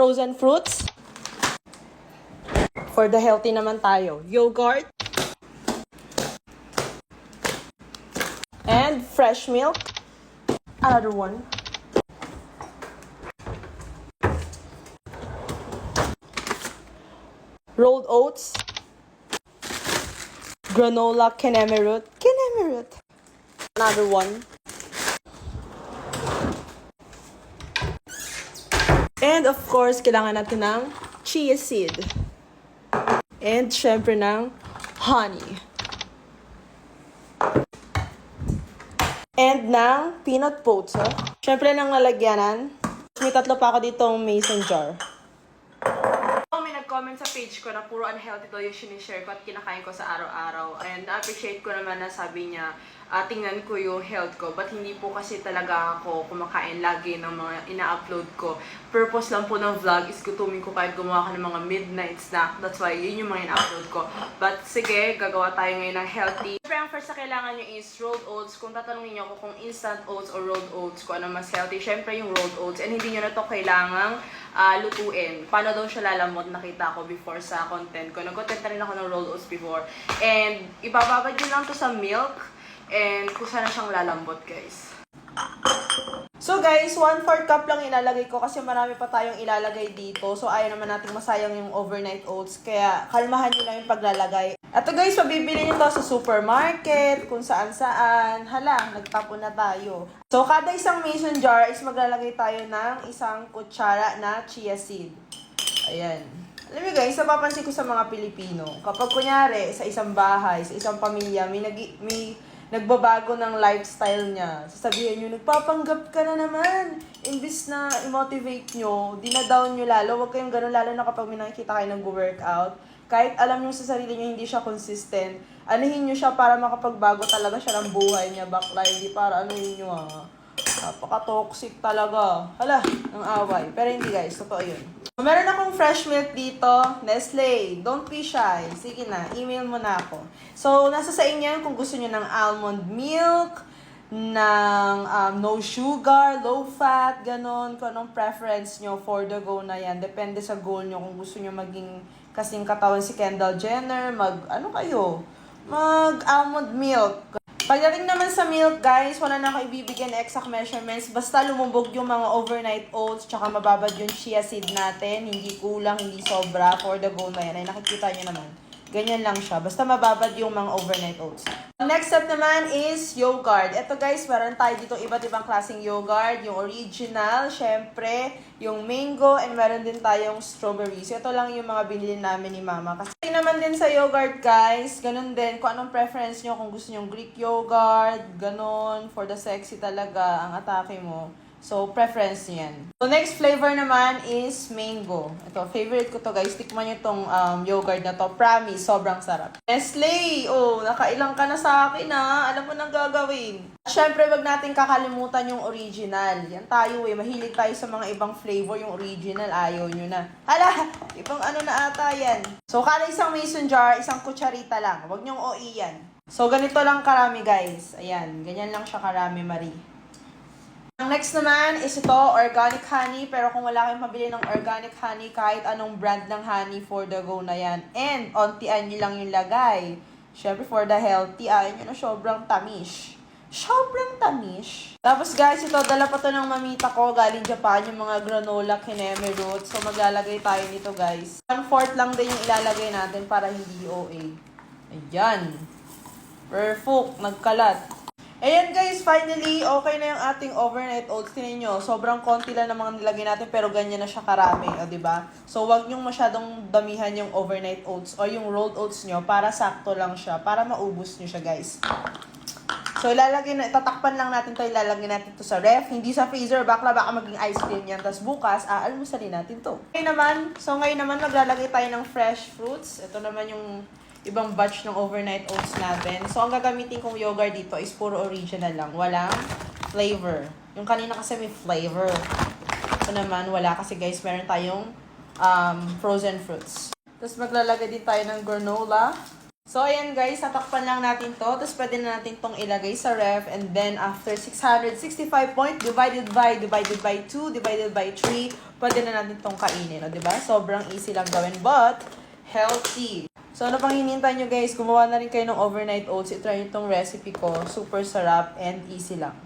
frozen fruits. For the healthy naman tayo, yogurt. And fresh milk. Another one. Rolled oats. Granola kineme root. Kineme root. Another one. And of course, kailangan natin ng chia seed. And syempre ng honey. And ng peanut butter. Syempre ng lalagyanan. May 3 pa ako ditong mason jar. May nag-comment sa page ko na puro unhealthy daw yung sinishare ko at kinakain ko sa araw-araw. And na-appreciate ko naman na sabi niya, tingnan ko yung health ko. But hindi po kasi talaga ako kumakain lagi ng mga ina-upload ko. Purpose lang po ng vlog is gutumin ko kahit gumawa ka ng mga midnight snack. That's why yun yung mga ina-upload ko. But sige, gagawa tayo ngayon ng healthy. Siyempre, ang first na kailangan nyo is rolled oats. Kung tatanungin nyo ako kung instant oats or rolled oats, kung ano mas healthy, syempre yung rolled oats. And hindi nyo na to kailangang lutuin. Paano daw siya lalamot, nakita ko before sa content ko. Nag-content na rin ako ng rolled oats before. And ibababad nyo lang to sa milk. And kung saan siyang lalambot, guys. So guys, 1/4 cup lang ilalagay ko kasi marami pa tayong ilalagay dito. So ayaw naman natin masayang yung overnight oats. Kaya kalmahan nyo lang yung paglalagay. Ito guys, mabibili nyo to sa supermarket, kung saan-saan. Hala, nagtapon na tayo. So kada isang mason jar is maglalagay tayo ng 1 kutsara na chia seed. Ayan. Alam mo guys, napapansin ko sa mga Pilipino, kapag kunyari sa isang bahay, sa isang pamilya, may nagbabago ng lifestyle niya. Sasabihin nyo, nagpapanggap ka na naman. Imbis na i-motivate nyo, dinadown nyo lalo. Huwag kayong ganun, lalo na kapag may nakikita kayo nag-workout. Kahit alam nyo sa sarili nyo, hindi siya consistent. Anuhin nyo siya para makapagbago talaga siya ng buhay niya. Bakla, hindi para anuhin nyo Napaka-toxic talaga. Hala, ng away. Pero hindi guys, totoo yun. Meron akong fresh milk dito. Nestle, don't be shy. Sige na, email mo na ako. So, nasa sa inyo yan kung gusto nyo ng almond milk, ng no sugar, low fat, ganon. Kung anong preference nyo for the go na yan. Depende sa goal nyo kung gusto nyo maging kasing katawan si Kendall Jenner. Mag-almond milk. Pagdating naman sa milk, guys, wala na ako ibibigyan exact measurements. Basta lumubog yung mga overnight oats, tsaka mababad yung chia seed natin. Hindi kulang, hindi sobra. For the go na yan. Ay, nakikita nyo naman. Ganyan lang siya. Basta mababad yung mga overnight oats. Next step naman is yogurt. Ito guys, meron tayo dito iba't ibang klaseng yogurt. Yung original, syempre, yung mango, and meron din tayong strawberry. So, ito lang yung mga binili namin ni Mama. Kasi naman din sa yogurt guys, ganun din. Kung anong preference nyo, kung gusto nyo Greek yogurt, ganun, for the sexy talaga ang atake mo. So, preference yan. So, next flavor naman is mango. Ito, favorite ko to guys. Tikman nyo itong yogurt na to. Promise, sobrang sarap. Nestle! Oh, nakailang ka na sa akin Alam mo nang gagawin. Siyempre, wag natin kakalimutan yung original. Yan tayo Mahilig tayo sa mga ibang flavor. Yung original, ayaw nyo na. Hala! Ibang ano na ata yan. So, kada isang mason jar, 1 kutsarita lang. Wag nyong OE yan. So, ganito lang karami guys. Ayan, ganyan lang siya karami, Marie. Ang next naman is ito, organic honey. Pero kung wala kayong mabili ng organic honey, kahit anong brand ng honey, for the go na yan. And, ontian nyo lang yung lagay. Siyempre, for the healthy, ayaw nyo na sobrang tamis. Sobrang tamis. Tapos guys, ito, dala pa to ng mamita ko. Galing Japan, yung mga granola kineme root. So, maglalagay tayo nito guys. 1/4 lang din yung ilalagay natin para hindi OA. Ayan. Perfect. Nagkalat. Ayan guys, finally, okay na yung ating overnight oats. Tingnan nyo, sobrang konti lang ng mga nilagay natin pero ganyan na siya karami, diba? So, wag nyong masyadong damihan yung overnight oats o yung rolled oats nyo para sakto lang siya, para maubos nyo siya guys. So, tatakpan lang natin to, ilalagay natin to sa ref, hindi sa freezer, baka maging ice cream yan. Tapos bukas, almusalin natin to. Ngayon naman, maglalagay tayo ng fresh fruits. Ito naman yung ibang batch ng overnight oats natin. So, ang gagamitin kong yogurt dito is puro original lang. Walang flavor. Yung kanina kasi may flavor. Ito naman, wala kasi guys, meron tayong frozen fruits. Tapos maglalagay din tayo ng granola. So, ayan guys, tatakpan lang natin to. Tapos, pwede na natin tong ilagay sa ref. And then, after 665 point, divided by 2, divided by 3, pwede na natin tong kainin. O, diba? Sobrang easy lang gawin, but healthy. So, ano pang hinihintay nyo guys? Gumawa na rin kayo ng overnight oats. I-try nyo tong recipe ko. Super sarap and easy lang.